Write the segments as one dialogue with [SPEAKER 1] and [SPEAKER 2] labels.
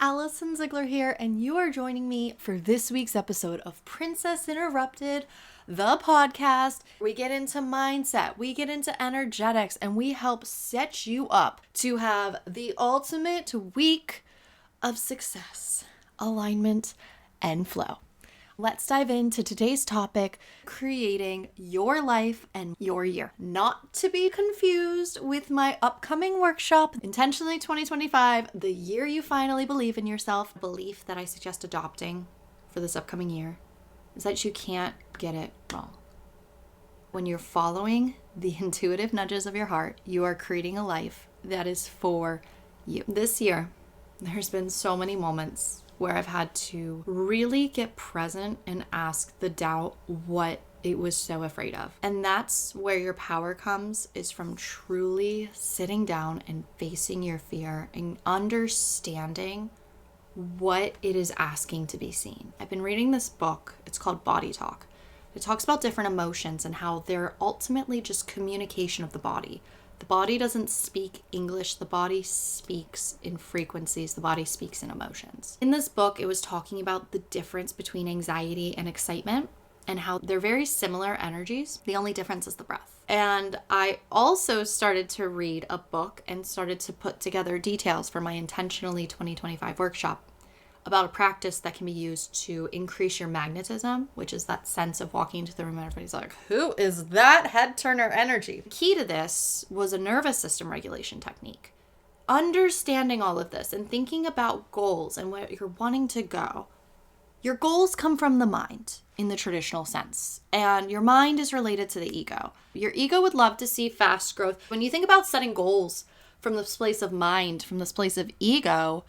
[SPEAKER 1] Allison Ziegler here, and you are joining me for this week's episode of Princess Interrupted, the podcast. We get into mindset, we get into energetics, and we help set you up to have the ultimate week of success, alignment, and flow. Let's dive into today's topic, creating your life and your year. Not to be confused with my upcoming workshop, Intentionally 2025, the year you finally believe in yourself. Belief that I suggest adopting for this upcoming year is that you can't get it wrong. When you're following the intuitive nudges of your heart, you are creating a life that is for you. This year, there's been so many moments where I've had to really get present and ask the doubt what it was so afraid of. And that's where your power comes, is from truly sitting down and facing your fear and understanding what it is asking to be seen. I've been reading this book. It's called Body Talk. It talks about different emotions and how they're ultimately just communication of the body. The body doesn't speak English. The body speaks in frequencies. The body speaks in emotions. In this book, it was talking about the difference between anxiety and excitement and how they're very similar energies. The only difference is the breath. And I also started to read a book and started to put together details for my Intentionally 2025 workshop about a practice that can be used to increase your magnetism, which is that sense of walking into the room and everybody's like, who is that head turner energy? The key to this was a nervous system regulation technique. Understanding all of this and thinking about goals and where you're wanting to go. Your goals come from the mind in the traditional sense, and your mind is related to the ego. Your ego would love to see fast growth. When you think about setting goals from this place of mind, from this place of ego,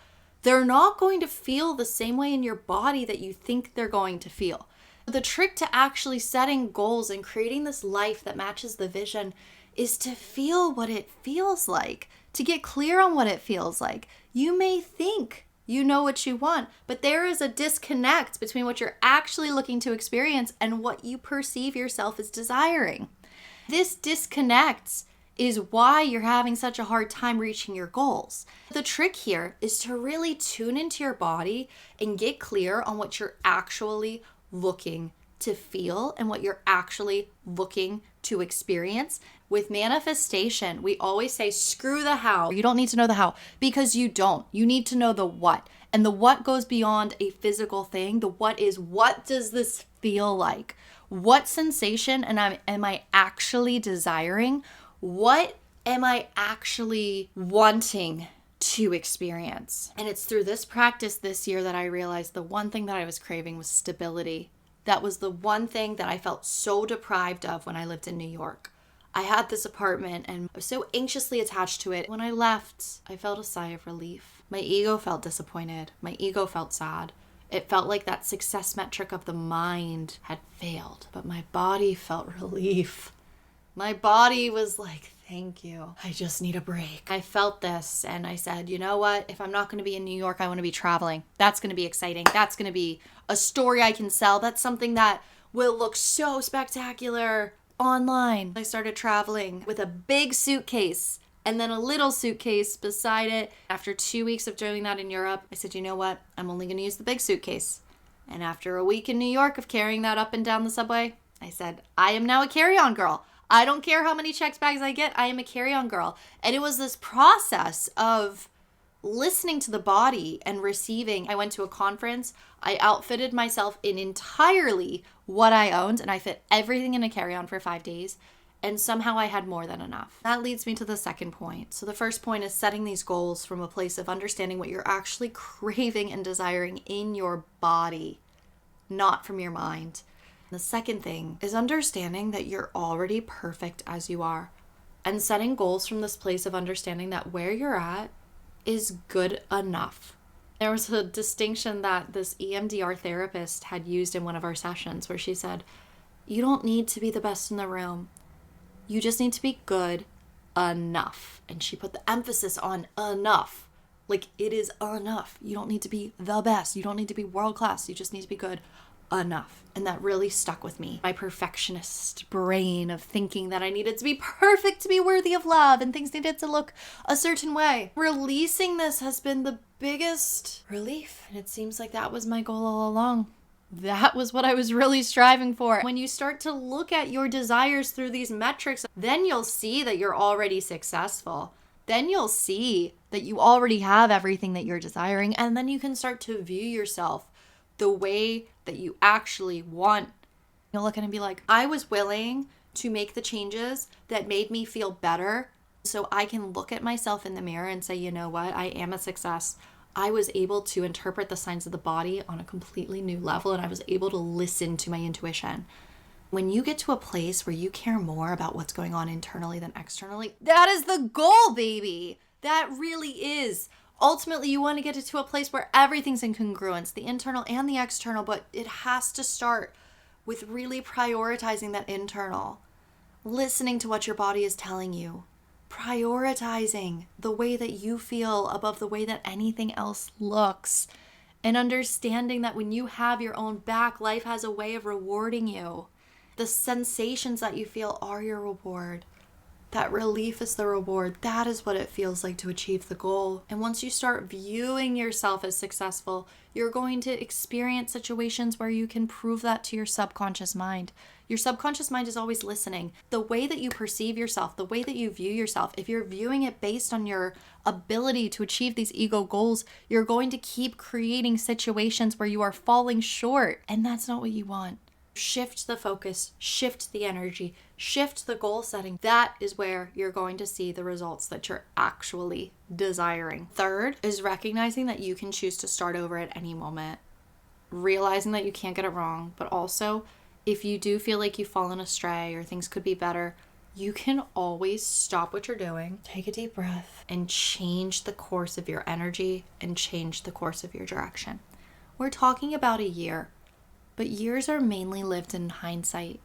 [SPEAKER 1] they're not going to feel the same way in your body that you think they're going to feel. The trick to actually setting goals and creating this life that matches the vision is to feel what it feels like, to get clear on what it feels like. You may think you know what you want, but there is a disconnect between what you're actually looking to experience and what you perceive yourself as desiring. This disconnect is why you're having such a hard time reaching your goals. The trick here is to really tune into your body and get clear on what you're actually looking to feel and what you're actually looking to experience. With manifestation, we always say, screw the how. You don't need to know the how, because you don't. You need to know the what. And the what goes beyond a physical thing. The what is, what does this feel like? What sensation am I actually desiring? What am I actually wanting to experience? And it's through this practice this year that I realized the one thing that I was craving was stability. That was the one thing that I felt so deprived of when I lived in New York. I had this apartment and I was so anxiously attached to it. When I left, I felt a sigh of relief. My ego felt disappointed. My ego felt sad. It felt like that success metric of the mind had failed, but my body felt relief. My body was like, thank you. I just need a break. I felt this and I said, you know what? If I'm not going to be in New York, I want to be traveling. That's going to be exciting. That's going to be a story I can sell. That's something that will look so spectacular online. I started traveling with a big suitcase and then a little suitcase beside it. After 2 weeks of doing that in Europe, I said, you know what? I'm only going to use the big suitcase. And after a week in New York of carrying that up and down the subway, I said, I am now a carry-on girl. I don't care how many checked bags I get. I am a carry-on girl. And it was this process of listening to the body and receiving. I went to a conference. I outfitted myself in entirely what I owned, and I fit everything in a carry-on for 5 days. And somehow I had more than enough. That leads me to the second point. So the first point is setting these goals from a place of understanding what you're actually craving and desiring in your body, not from your mind. The second thing is understanding that you're already perfect as you are, and setting goals from this place of understanding that where you're at is good enough. There was a distinction that this EMDR therapist had used in one of our sessions where she said, you don't need to be the best in the room. You just need to be good enough. And she put the emphasis on enough. Like, it is enough. You don't need to be the best. You don't need to be world class. You just need to be good enough. And that really stuck with me. My perfectionist brain of thinking that I needed to be perfect to be worthy of love and things needed to look a certain way. Releasing this has been the biggest relief. And it seems like that was my goal all along. That was what I was really striving for. When you start to look at your desires through these metrics, then you'll see that you're already successful. Then you'll see that you already have everything that you're desiring. And then you can start to view yourself the way that you actually want. You'll look at it and be like, I was willing to make the changes that made me feel better so I can look at myself in the mirror and say, you know what? I am a success. I was able to interpret the signs of the body on a completely new level, and I was able to listen to my intuition. When you get to a place where you care more about what's going on internally than externally, that is the goal, baby. That really is. Ultimately, you want to get it to a place where everything's in congruence, the internal and the external, but it has to start with really prioritizing that internal, listening to what your body is telling you, prioritizing the way that you feel above the way that anything else looks, and understanding that when you have your own back, life has a way of rewarding you. The sensations that you feel are your reward. That relief is the reward. That is what it feels like to achieve the goal. And once you start viewing yourself as successful, you're going to experience situations where you can prove that to your subconscious mind. Your subconscious mind is always listening. The way that you perceive yourself, the way that you view yourself, if you're viewing it based on your ability to achieve these ego goals, you're going to keep creating situations where you are falling short. And that's not what you want. Shift the focus, shift the energy, shift the goal setting. That is where you're going to see the results that you're actually desiring. Third is recognizing that you can choose to start over at any moment. Realizing that you can't get it wrong, but also if you do feel like you've fallen astray or things could be better, you can always stop what you're doing, take a deep breath, and change the course of your energy and change the course of your direction. We're talking about a year. But years are mainly lived in hindsight.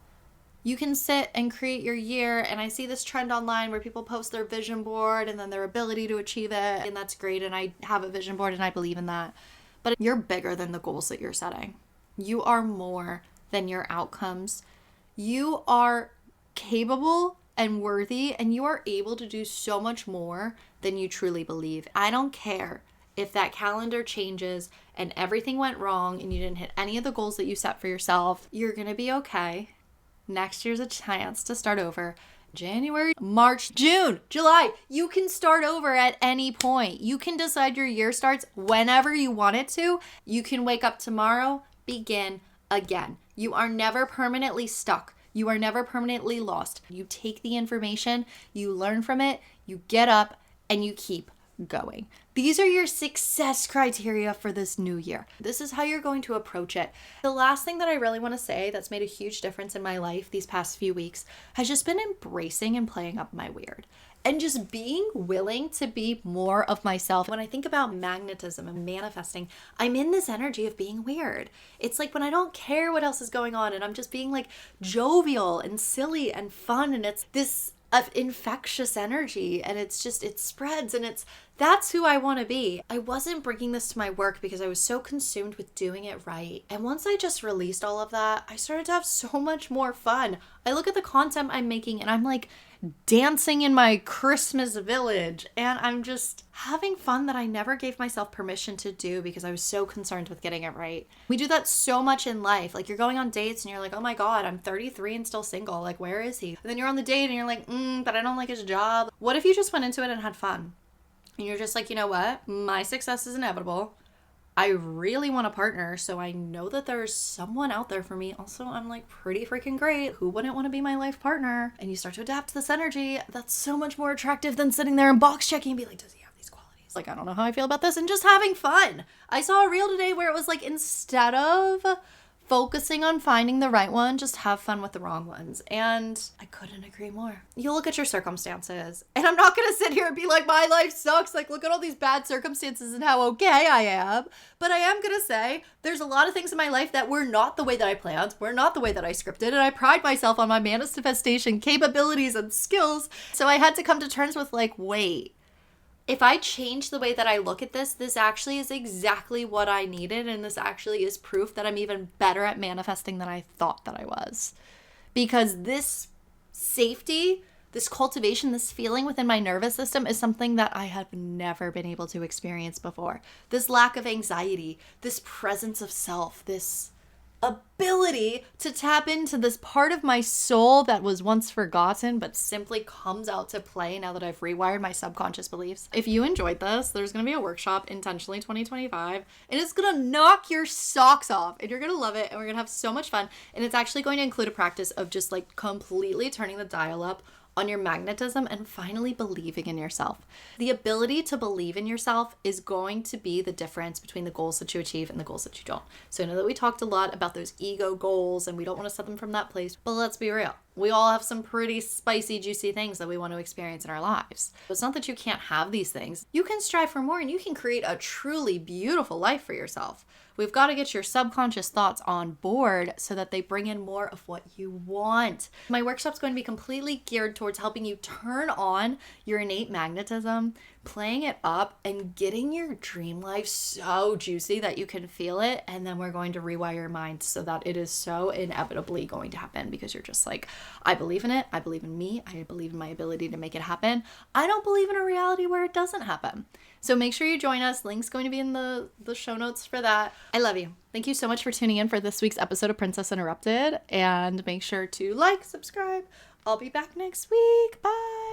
[SPEAKER 1] You can sit and create your year, and I see this trend online where people post their vision board and then their ability to achieve it, and that's great, and I have a vision board and I believe in that. But you're bigger than the goals that you're setting. You are more than your outcomes. You are capable and worthy, and you are able to do so much more than you truly believe. I don't care if that calendar changes and everything went wrong and you didn't hit any of the goals that you set for yourself, you're going to be okay. Next year's a chance to start over. January, March, June, July, you can start over at any point. You can decide your year starts whenever you want it to. You can wake up tomorrow, begin again. You are never permanently stuck. You are never permanently lost. You take the information, you learn from it, you get up, and you keep going. These are your success criteria for this new year. This is how you're going to approach it. The last thing that I really want to say that's made a huge difference in my life these past few weeks has just been embracing and playing up my weird and just being willing to be more of myself. When I think about magnetism and manifesting, I'm in this energy of being weird. It's like when I don't care what else is going on and I'm just being like jovial and silly and fun, and it's this of infectious energy, and it's just, it spreads, and that's who I want to be. I wasn't bringing this to my work because I was so consumed with doing it right. And once I just released all of that, I started to have so much more fun. I look at the content I'm making and I'm like dancing in my Christmas village, and I'm just having fun that I never gave myself permission to do because I was so concerned with getting it right. We do that so much in life. Like, you're going on dates and you're like, oh my God, I'm 33 and still single. Like, where is he? And then you're on the date and you're like, but I don't like his job. What if you just went into it and had fun? And you're just like, you know what? My success is inevitable. I really want a partner, so I know that there's someone out there for me. Also, I'm like pretty freaking great. Who wouldn't want to be my life partner? And you start to adapt to this energy. That's so mumuch more attractive than sitting there and box checking and be like, does he have these qualities? Like, I don't know how I feel about this, and just having fun. I saw a reel today where it was like, instead of focusing on finding the right one, just have fun with the wrong ones. And I couldn't agree more. You look at your circumstances, and I'm not going to sit here and be like, my life sucks. Like, look at all these bad circumstances and how okay I am. But I am going to say there's a lot of things in my life that were not the way that I planned, were not the way that I scripted. And I pride myself on my manifestation capabilities and skills. So I had to come to terms with like, wait, if I change the way that I look at this actually is exactly what I needed. And this actually is proof that I'm even better at manifesting than I thought that I was. Because this safety, this cultivation, this feeling within my nervous system is something that I have never been able to experience before. This lack of anxiety, this presence of self, this ability to tap into this part of my soul that was once forgotten but simply comes out to play now that I've rewired my subconscious beliefs. If you enjoyed this, there's going to be a workshop, Intentionally 2025, and it's going to knock your socks off and you're going to love it and we're going to have so much fun. And it's actually going to include a practice of just like completely turning the dial up on your magnetism and finally believing in yourself. The ability to believe in yourself is going to be the difference between the goals that you achieve and the goals that you don't. So I know that we talked a lot about those ego goals and we don't want to set them from that place, but let's be real. We all have some pretty spicy, juicy things that we want to experience in our lives. It's not that you can't have these things. You can strive for more and you can create a truly beautiful life for yourself. We've got to get your subconscious thoughts on board so that they bring in more of what you want. My workshop's going to be completely geared towards helping you turn on your innate magnetism, playing it up, and getting your dream life so juicy that you can feel it. And then we're going to rewire your mind so that it is so inevitably going to happen because you're just like, I believe in it. I believe in me. I believe in my ability to make it happen. I don't believe in a reality where it doesn't happen. So make sure you join us. Link's going to be in the show notes for that. I love you. Thank you so much for tuning in for this week's episode of Princess Interrupted. And make sure to like, subscribe. I'll be back next week. Bye.